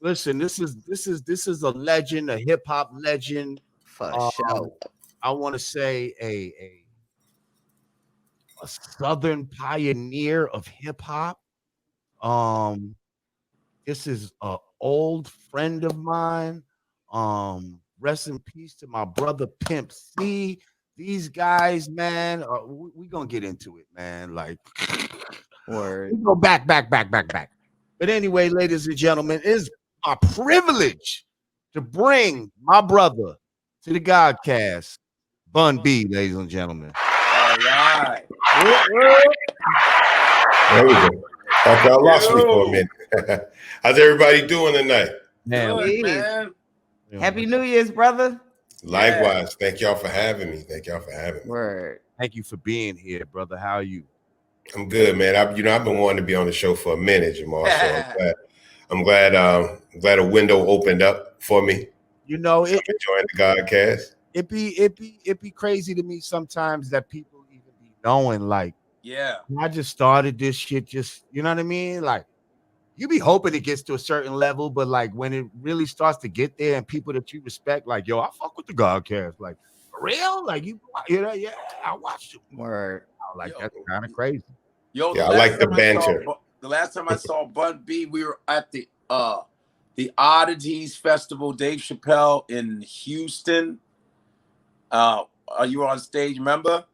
Listen, this is a legend, a hip hop legend. For Um, sure. I want to say a southern pioneer of hip hop. Um, this is a old friend of mine. Rest in peace to my brother Pimp C. These guys, man, we gonna get into it, man. Like Word. we go back. But anyway, ladies and gentlemen, it is a privilege to bring my brother to the Godcast, Bun B, ladies and gentlemen. All right. There we go. Thought y'all lost me for a Yo. minute. How's everybody doing tonight? Man, Good, Jeez. man. Happy New Year's, brother. Likewise. Thank y'all for having me. Thank y'all for having me. Word. thank you for being here, brother. How are you? I'm good, man. I've been wanting to be on the show for a minute, Jamar. So I'm glad a window opened up for me. You know, So I'm enjoying the Godcast. it be crazy to me sometimes that people even be knowing, like, Yeah. I just started this shit, just, you know what I mean? Like, you be hoping it gets to a certain level, but like when it really starts to get there and people that you respect, like, yo, I fuck with the Godcast, like, for real? Like, you know, yeah, I watched it. Word. Like, Yo. that's kind of crazy. Yo, Yeah, I like the banter. The last time I saw Bun B, we were at the Oddities Festival, Dave Chappelle in Houston. You were on stage, remember?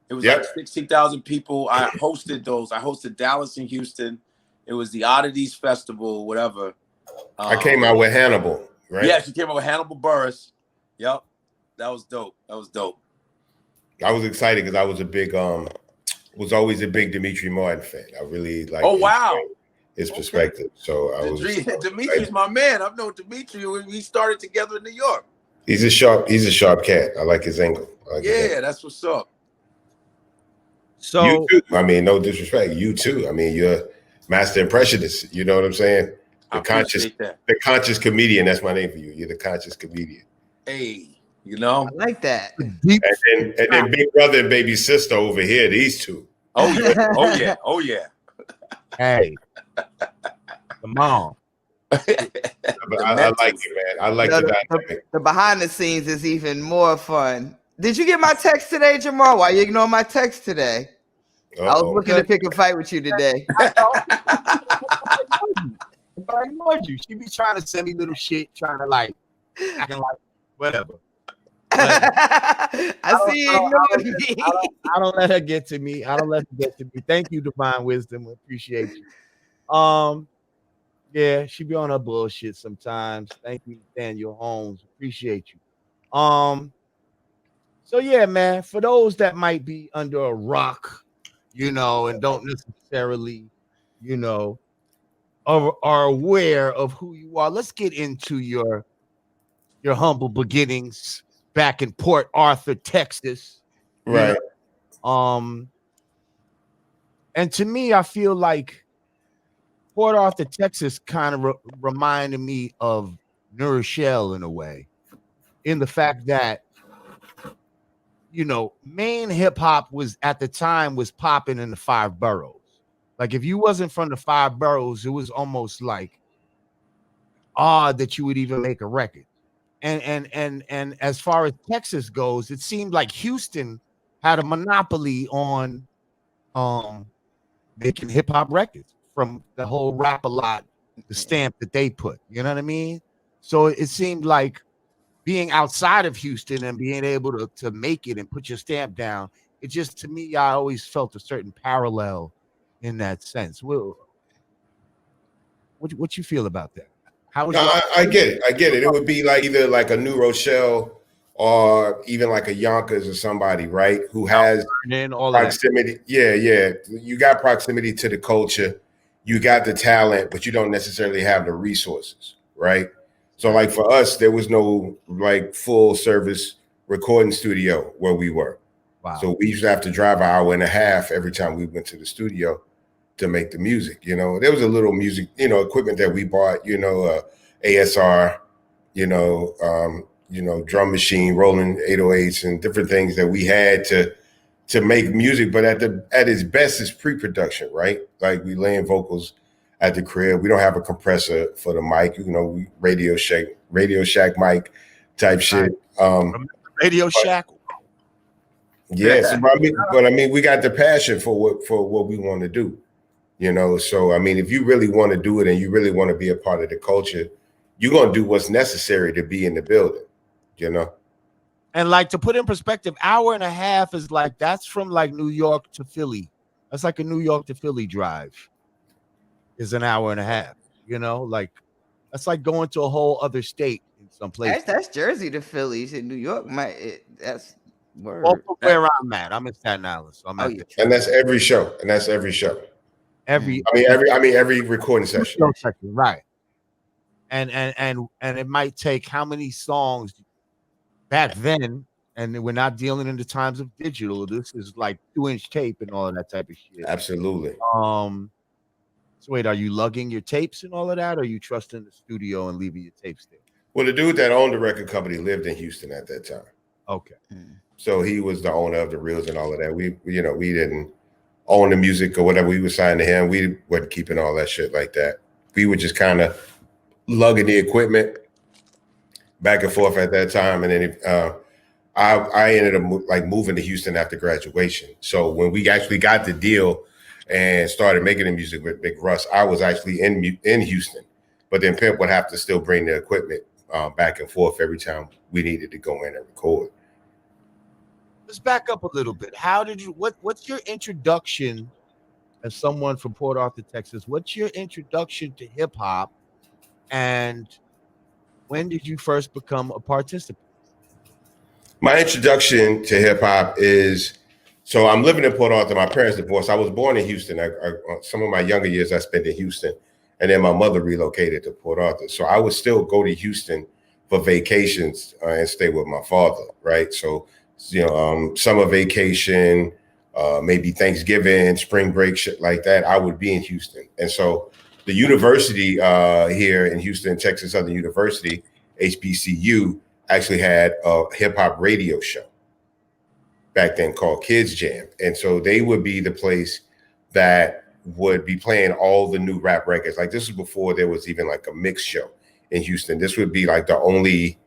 It was like 16,000 people. I hosted those. I hosted Dallas and Houston. It was the Oddities Festival, whatever. I came out with Hannibal, right? Yeah, she came out with Hannibal Buress. Yep. That was dope. I was excited because I was always a big Dimitri Martin fan. I really like his perspective. So I was Dimitri's my man. I've known Dimitri. We started together in New York. He's a sharp cat. I like his angle. That's what's up. So you too. I mean, no disrespect. You too. I mean, you're master impressionist. You know what I'm saying? The conscious comedian. That's my name for you. You're the conscious comedian. Hey, you know, I like that. And then big brother and baby sister over here. These two. Oh yeah. Hey, come on. But I like it, man. I like the behind the scenes is even more fun. Did you get my text today, Jamar? Why you ignore my text today? I was looking to pick a fight with you today. I ignored you. She be trying to send me little shit, trying to like, acting like whatever. I see you ignored me. I don't let her get to me. Thank you, Divine Wisdom. Appreciate you. Yeah, she be on her bullshit sometimes. Thank you, Daniel Holmes. Appreciate you. So yeah, man, for those that might be under a rock, you know, and don't necessarily, you know, are aware of who you are, let's get into your humble beginnings back in Port Arthur, Texas. Right. And to me, I feel like Port Arthur, Texas kind of reminded me of New Rochelle in a way, in the fact that, you know, main hip hop was at the time was popping in the 5 boroughs. Like if you wasn't from the 5 boroughs, it was almost like odd that you would even make a record. And as far as Texas goes, it seemed like Houston had a monopoly on making hip hop records from the whole Rap a Lot, the stamp that they put. You know what I mean? So it seemed like being outside of Houston and being able to make it and put your stamp down, it just, to me, I always felt a certain parallel in that sense. What you feel about that? I get it. It would be like either like a New Rochelle or even like a Yonkers or somebody, right? Who has proximity. Yeah. You got proximity to the culture, you got the talent, but you don't necessarily have the resources, right? So like for us, there was no like full service recording studio where we were. Wow. So we used to have to drive an hour and a half every time we went to the studio to make the music. You know, there was a little music, you know, equipment that we bought, you know, ASR, drum machine, rolling 808s and different things that we had to make music. But at its best, it's pre-production, right? Like we laying vocals at the crib. We don't have a compressor for the mic, you know, Radio Shack mic type shit. Radio Shack. Yeah, so, but I mean, we got the passion for what we want to do, you know. So I mean, if you really want to do it and you really want to be a part of the culture, you're gonna do what's necessary to be in the building, you know. And like, to put in perspective, hour and a half is like, that's from like New York to Philly. That's like a New York to Philly drive. Is an hour and a half, you know, like that's like going to a whole other state in some place. That's Jersey to Philly. In New York, that's word. Well, where I'm at, I'm in Staten Island, so I'm at the and that's every show, every recording session, right? And it might take how many songs back then, and we're not dealing in the times of digital. This is like 2-inch tape and all of that type of shit. Absolutely. So wait, are you lugging your tapes and all of that, or are you trusting the studio and leaving your tapes there? Well, the dude that owned the record company lived in Houston at that time. Okay. So he was the owner of the reels and all of that. We didn't own the music or whatever. We were signed to him. We wasn't keeping all that shit like that. We were just kind of lugging the equipment back and forth at that time. And then I ended up like moving to Houston after graduation. So when we actually got the deal and started making the music with Big Russ, I was actually in Houston. But then Pimp would have to still bring the equipment back and forth every time we needed to go in and record. Let's back up a little bit. How did you? What's your introduction as someone from Port Arthur, Texas? What's your introduction to hip hop, and when did you first become a participant? My introduction to hip hop is, so I'm living in Port Arthur. My parents divorced. I was born in Houston. Some of my younger years I spent in Houston, and then my mother relocated to Port Arthur. So I would still go to Houston for vacations and stay with my father, right? So, summer vacation, maybe Thanksgiving, spring break, shit like that, I would be in Houston. And so the university here in Houston, Texas Southern University, HBCU, actually had a hip hop radio show back then called Kids Jam. And so they would be the place that would be playing all the new rap records. Like, this was before there was even like a mix show in Houston. This would be like the only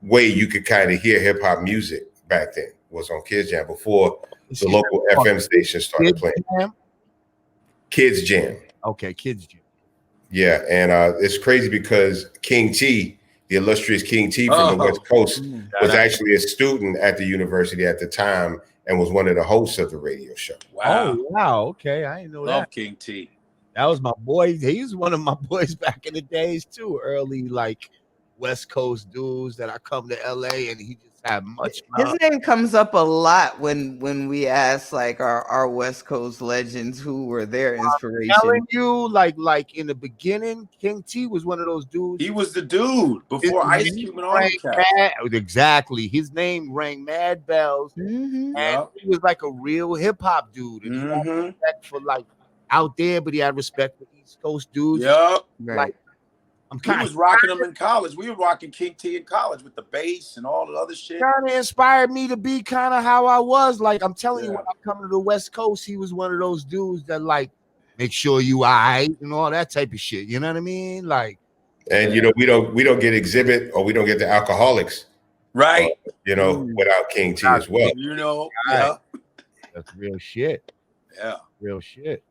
way you could kind of hear hip hop music back then, was on Kids Jam, before the local FM station started playing. Kids Jam. Okay, Kids Jam. Yeah, and it's crazy because King T, the illustrious King T from the West Coast, was actually a student at the university at the time and was one of the hosts of the radio show. Wow. Oh, wow. Okay, I didn't know Love that. King T. That was my boy. He was one of my boys back in the days too. Early, like, West Coast dudes that I come to LA, and he just had much love. His name comes up a lot when we ask like our West Coast legends who were their inspiration. I'm telling you, like in the beginning, King T was one of those dudes. He was the dude before Ice Cube and all that. Exactly. His name rang mad bells. Mm-hmm. And he was like a real hip hop dude. And he had respect for like out there, but he had respect for East Coast dudes. Yep. Like, he was rocking them in college. We were rocking King T in college with the bass and all the other shit. Kind of inspired me to be kind of how I was. Like, I'm telling you, when I'm coming to the West Coast, he was one of those dudes that like make sure you all right and all that type of shit. You know what I mean? Like, and we don't get Exhibit, or we don't get the Alcoholics, right? Without King T as well. That's real shit. Yeah, real shit.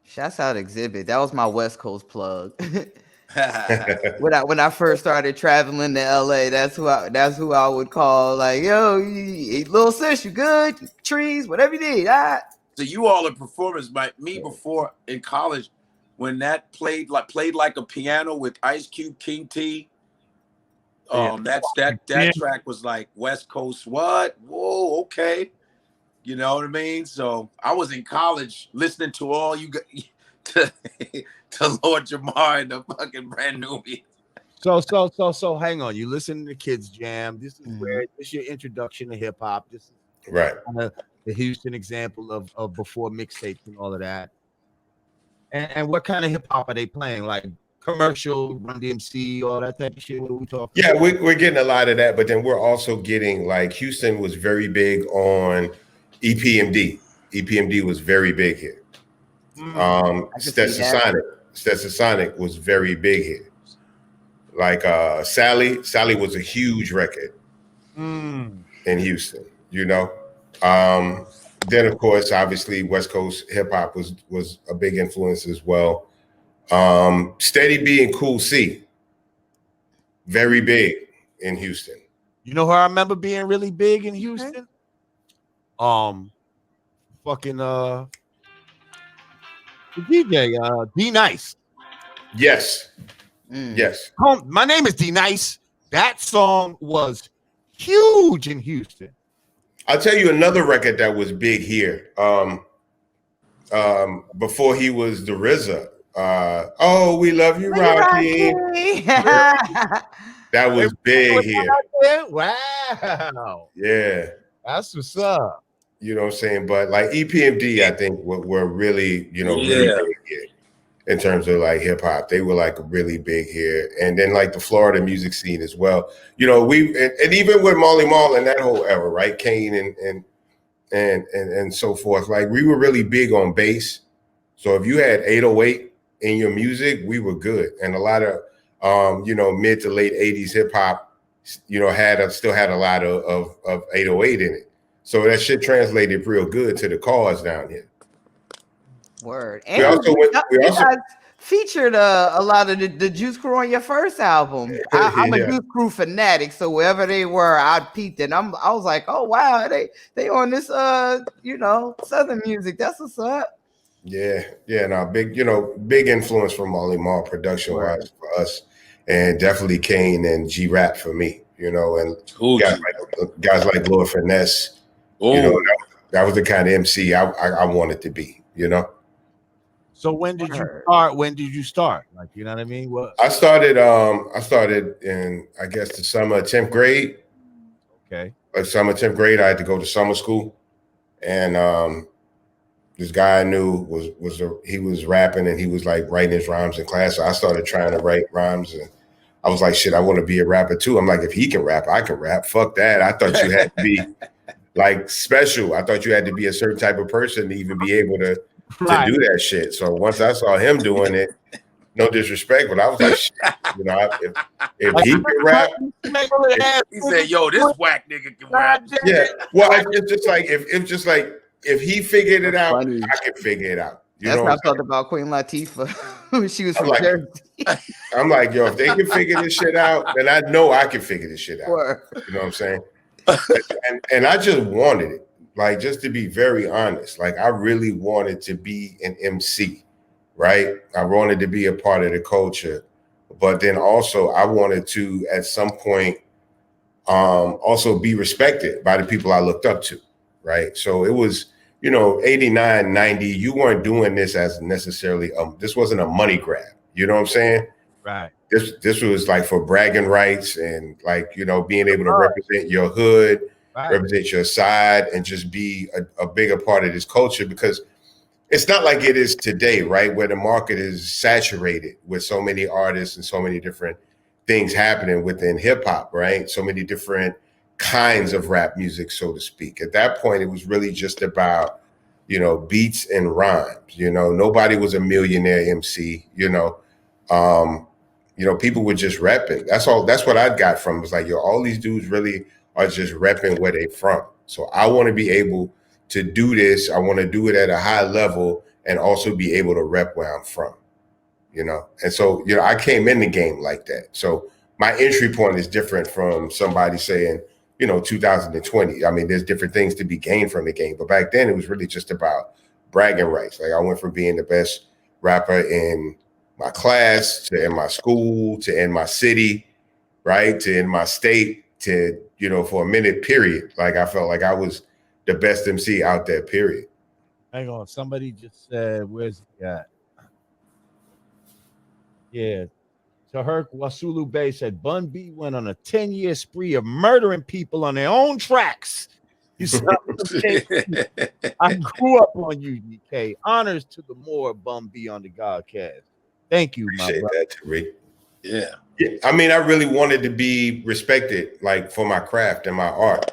Shouts out Exhibit. That was my West Coast plug. When I first started traveling to LA, that's who I would call, like, yo, little sis, you good? Trees, whatever you need. So you all are performers. Me before in college, when that played like a piano with Ice Cube, King T. That track was like West Coast. What? Whoa, okay. You know what I mean? So I was in college listening to all you got to Lord Jamar and the fucking brand new music. So hang on. You listen to Kids Jam. This is where this is your introduction to hip hop. This is right. Kind of the Houston example of before mixtapes and all of that. And what kind of hip hop are they playing? Like commercial, Run DMC, all that type of shit? What are we talking about? We're getting a lot of that, but then we're also getting, like, Houston was very big on EPMD. EPMD was very big here. Stetson Sonic was very big here. Like Sally was a huge record in Houston, you know. Then of course, obviously, West Coast hip hop was a big influence as well. Steady B and Kool C, very big in Houston. You know who I remember being really big in Houston? Fucking the DJ, D Nice. Yes. Yes. My name is D Nice. That song was huge in Houston. I'll tell you another record that was big here. Before he was the RZA. Oh, we love you, Rocky. That was big here. Wow. Yeah. That's what's up. You know what I'm saying? But like EPMD, I think were really, really big here in terms of like hip hop. They were like really big here. And then like the Florida music scene as well. You know, and even with Marley Marl and that whole era, right? Kane and so forth. Like we were really big on bass. So if you had 808 in your music, we were good. And a lot of mid to late 80s hip hop, still had a lot of 808 in it. So that shit translated real good to the cars down here. Word. And you guys featured a lot of the Juice Crew on your first album. I'm a Juice Crew fanatic, so wherever they were, I peeped it. I was like, oh wow, they on this Southern music. That's what's up. Yeah, no, big influence from Marley Marl production wise for us, and definitely Kane and G Rap for me. And guys like Lord Finesse. That was the kind of MC I wanted to be. So when did you start? When did you start? Like, you know what I mean? What? I started in, I guess, the summer of 10th grade. Okay. Like summer 10th grade, I had to go to summer school, and this guy I knew he was rapping and he was like writing his rhymes in class. So I started trying to write rhymes, and I was like, shit, I want to be a rapper too. I'm like, if he can rap, I can rap. Fuck that. I thought you had to be like special. I thought you had to be a certain type of person to even be able to do that shit. So once I saw him doing it, no disrespect, but I was like, shit, if he can rap, he said, "Yo, this whack nigga can rap." Yeah, well, it's just like if he figured it out, I can figure it out. That's what I thought about Queen Latifah. She was from Jersey. I'm like, yo, if they can figure this shit out, then I know I can figure this shit out. You know what I'm saying? and I just wanted it. Like, just to be very honest, like I really wanted to be an MC, right? I wanted to be a part of the culture, but then also I wanted to, at some point, also be respected by the people I looked up to, right? So it was, 89, 90, you weren't doing this as necessarily, this wasn't a money grab. You know what I'm saying? Right. This was like for bragging rights and like, being able to represent your hood, represent your side, and just be a bigger part of this culture, because it's not like it is today, right? Where the market is saturated with so many artists and so many different things happening within hip hop, right? So many different kinds of rap music, so to speak. At that point, it was really just about, beats and rhymes. Nobody was a millionaire MC, people were just repping. That's all. That's what I got from it. Was like, yo, all these dudes really are just repping where they from. So I want to be able to do this. I want to do it at a high level and also be able to rep where I'm from, And so, I came in the game like that. So my entry point is different from somebody saying, 2020. I mean, there's different things to be gained from the game. But back then it was really just about bragging rights. Like I went from being the best rapper in my class to in my school to in my city, right? To in my state to, for a minute period. Like I felt like I was the best MC out there, period. Hang on. Somebody just said, where's he at? Yeah. Taherk Wasulu Bey said, Bun B went on a 10-year spree of murdering people on their own tracks. I grew up on UGK. Honors to the more Bun B on the Godcast. Thank you, my brother. That, Tariq. Yeah. I mean, I really wanted to be respected, like for my craft and my art,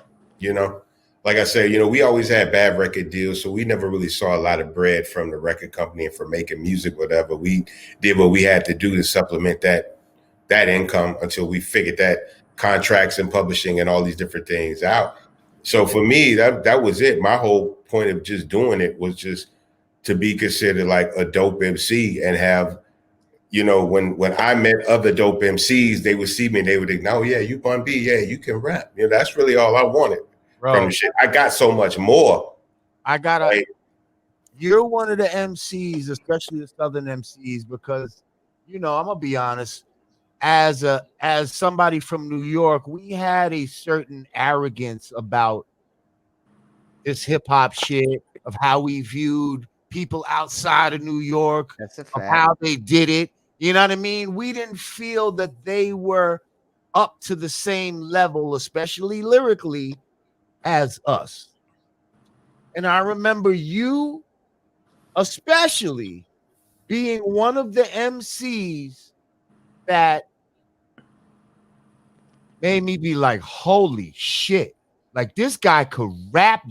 like I said, we always had bad record deals, so we never really saw a lot of bread from the record company and for making music, whatever. We did what we had to do to supplement that income until we figured that contracts and publishing and all these different things out. So for me, that was it. My whole point of just doing it was just to be considered like a dope MC and have, when I met other dope MCs, they would see me and they would think, "Oh yeah, you Bun B, yeah, you can rap." That's really all I wanted from the shit. I got so much more. You're one of the MCs, especially the Southern MCs, because I'm gonna be honest. As somebody from New York, we had a certain arrogance about this hip hop shit, of how we viewed people outside of New York, That's a of fact. how they did it. You know what I mean? We didn't feel that they were up to the same level, especially lyrically, as us. And I remember you, especially, being one of the MCs that made me be like, holy shit, like this guy could rap.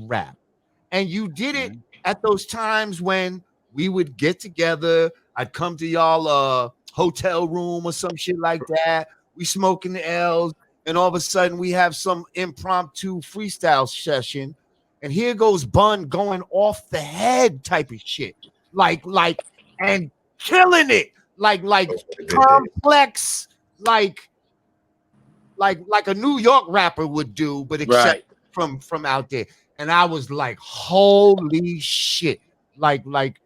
And you did it at those times when we would get together. I'd come to y'all hotel room or some shit like that. We smoking the L's, and all of a sudden we have some impromptu freestyle session. And here goes Bun going off the head type of shit. Like, and killing it. Like complex, like a New York rapper would do, but except from out there. And I was like, holy shit. Like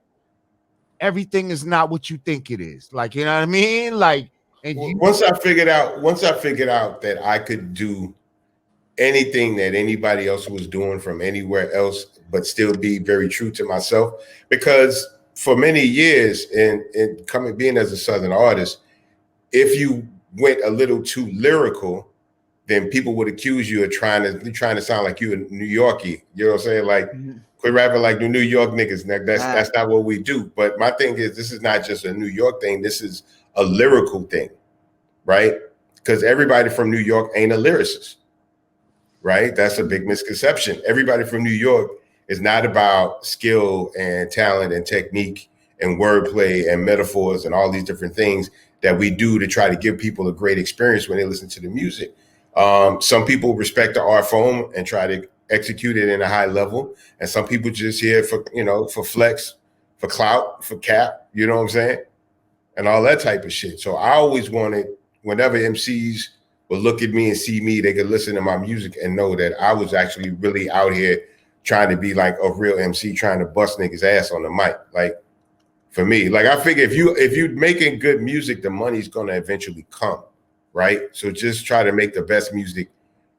everything is not what you think it is. Like, you know what I mean? Like, and once I figured out that I could do anything that anybody else was doing from anywhere else, but still be very true to myself, because for many years in being as a Southern artist, if you went a little too lyrical, then people would accuse you of trying to sound like you a New Yorkie. You know what I'm saying? Like, quit rapping like the New York niggas. That's not what we do. But my thing is, this is not just a New York thing. This is a lyrical thing, right? Because everybody from New York ain't a lyricist, right? That's a big misconception. Everybody from New York is not about skill and talent and technique and wordplay and metaphors and all these different things that we do to try to give people a great experience when they listen to the music. Some people respect the art form and try to execute it in a high level. And some people just here for, for flex, for clout, for cap, you know what I'm saying? And all that type of shit. So I always wanted, whenever MCs would look at me and see me, they could listen to my music and know that I was actually really out here trying to be like a real MC, trying to bust niggas ass on the mic. Like, for me, like, I figure if you're making good music, the money's gonna eventually come, right? So just try to make the best music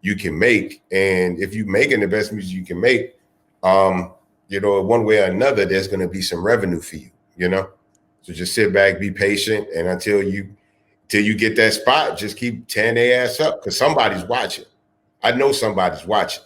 you can make. And if you're making the best music you can make, one way or another, there's gonna be some revenue for you, So just sit back, be patient, and until you get that spot, just keep tearing their ass up, because somebody's watching. I know somebody's watching.